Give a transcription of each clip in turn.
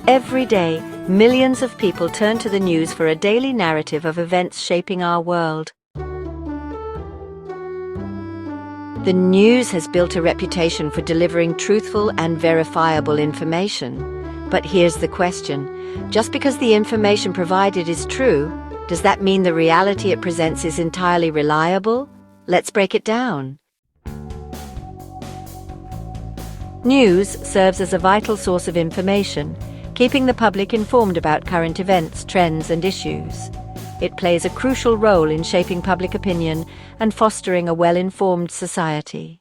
Every day, millions of people turn to the news for a daily narrative of events shaping our world. The news has built a reputation for delivering truthful and verifiable information. But here's the question: just because the information provided is true, does that mean the reality it presents is entirely reliable? Let's break it down. News serves as a vital source of information, keeping the public informed about current events, trends, and issues. It plays a crucial role in shaping public opinion and fostering a well-informed society.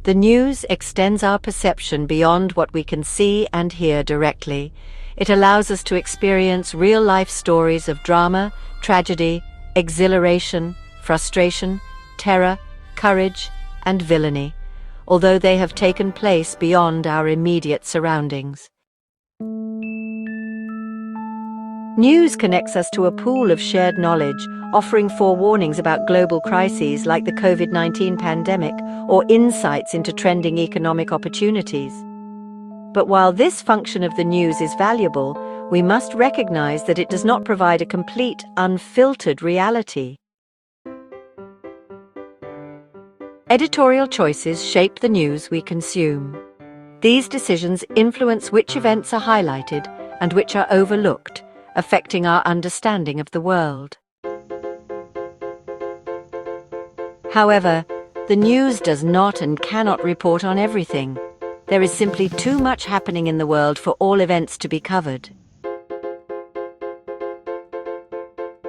The news extends our perception beyond what we can see and hear directly. It allows us to experience real-life stories of drama, tragedy, exhilaration, frustration, terror, courage, and villainy, although they have taken place beyond our immediate surroundings. News connects us to a pool of shared knowledge, offering forewarnings about global crises like the COVID-19 pandemic or insights into trending economic opportunities. But while this function of the news is valuable, we must recognize that it does not provide a complete, unfiltered reality. Editorial choices shape the news we consume. These decisions influence which events are highlighted and which are overlooked, affecting our understanding of the world. However, the news does not and cannot report on everything. There is simply too much happening in the world for all events to be covered.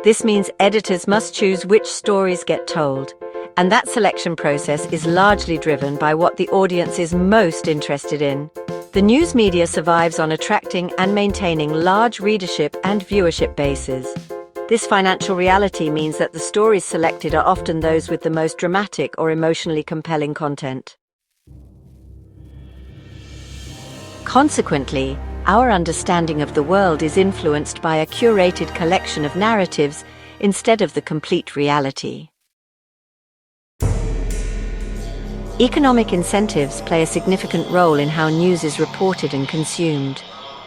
This means editors must choose which stories get told, and that selection process is largely driven by what the audience is most interested in. The news media survives on attracting and maintaining large readership and viewership bases. This financial reality means that the stories selected are often those with the most dramatic or emotionally compelling content. Consequently, our understanding of the world is influenced by a curated collection of narratives instead of the complete reality. Economic incentives play a significant role in how news is reported and consumed.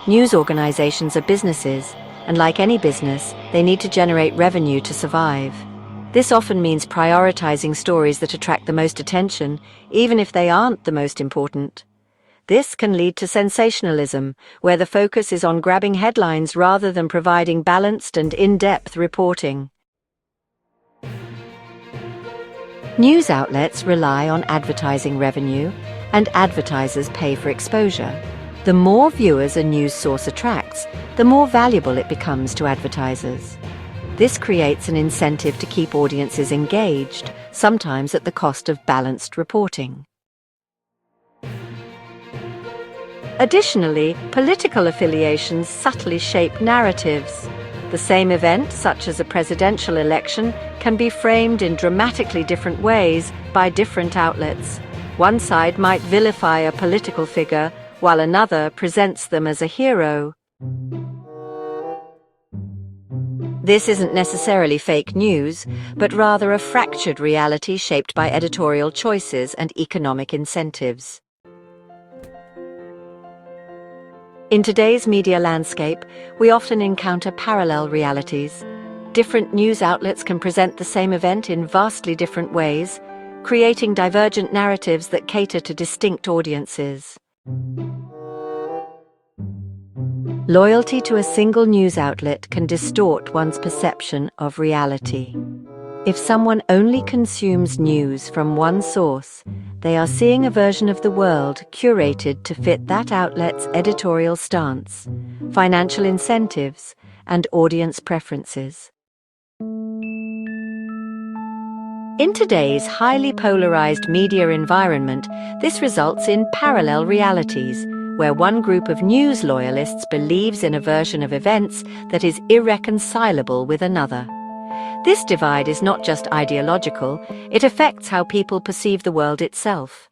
News organizations are businesses, and like any business, they need to generate revenue to survive. This often means prioritizing stories that attract the most attention, even if they aren't the most important. This can lead to sensationalism, where the focus is on grabbing headlines rather than providing balanced and in-depth reporting. News outlets rely on advertising revenue, and advertisers pay for exposure. The more viewers a news source attracts, the more valuable it becomes to advertisers. This creates an incentive to keep audiences engaged, sometimes at the cost of balanced reporting. Additionally, political affiliations subtly shape narratives. The same event, such as a presidential election, can be framed in dramatically different ways by different outlets. One side might vilify a political figure, while another presents them as a hero. This isn't necessarily fake news, but rather a fractured reality shaped by editorial choices and economic incentives. In today's media landscape, we often encounter parallel realities. Different news outlets can present the same event in vastly different ways, creating divergent narratives that cater to distinct audiences. Loyalty to a single news outlet can distort one's perception of reality. If someone only consumes news from one source, they are seeing a version of the world curated to fit that outlet's editorial stance, financial incentives, and audience preferences. In today's highly polarized media environment, this results in parallel realities, where one group of news loyalists believes in a version of events that is irreconcilable with another. This divide is not just ideological, it affects how people perceive the world itself.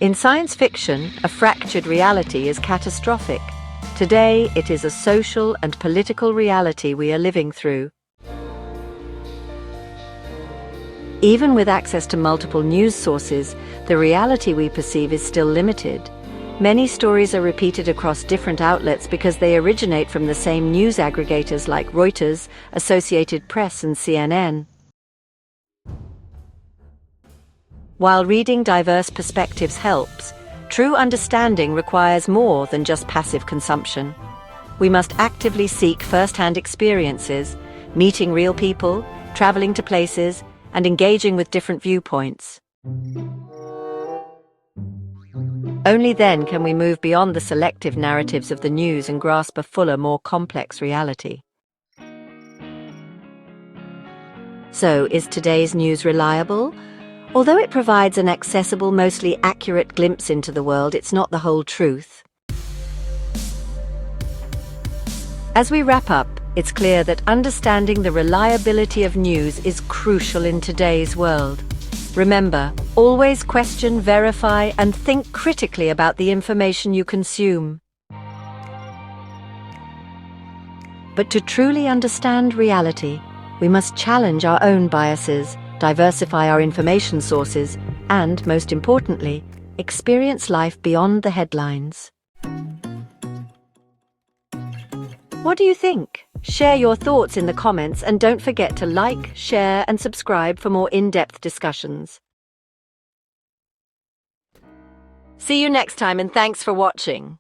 In science fiction, a fractured reality is catastrophic. Today, it is a social and political reality we are living through. Even with access to multiple news sources, the reality we perceive is still limited. Many stories are repeated across different outlets because they originate from the same news aggregators like Reuters, Associated Press, and CNN. While reading diverse perspectives helps, true understanding requires more than just passive consumption. We must actively seek first-hand experiences, meeting real people, traveling to places, and engaging with different viewpoints. Only then can we move beyond the selective narratives of the news and grasp a fuller, more complex reality. So, is today's news reliable? Although it provides an accessible, mostly accurate glimpse into the world, it's not the whole truth. As we wrap up, it's clear that understanding the reliability of news is crucial in today's world. Remember, always question, verify, and think critically about the information you consume. But to truly understand reality, we must challenge our own biases, diversify our information sources, and, most importantly, experience life beyond the headlines. What do you think? Share your thoughts in the comments and don't forget to like, share, and subscribe for more in-depth discussions. See you next time and thanks for watching.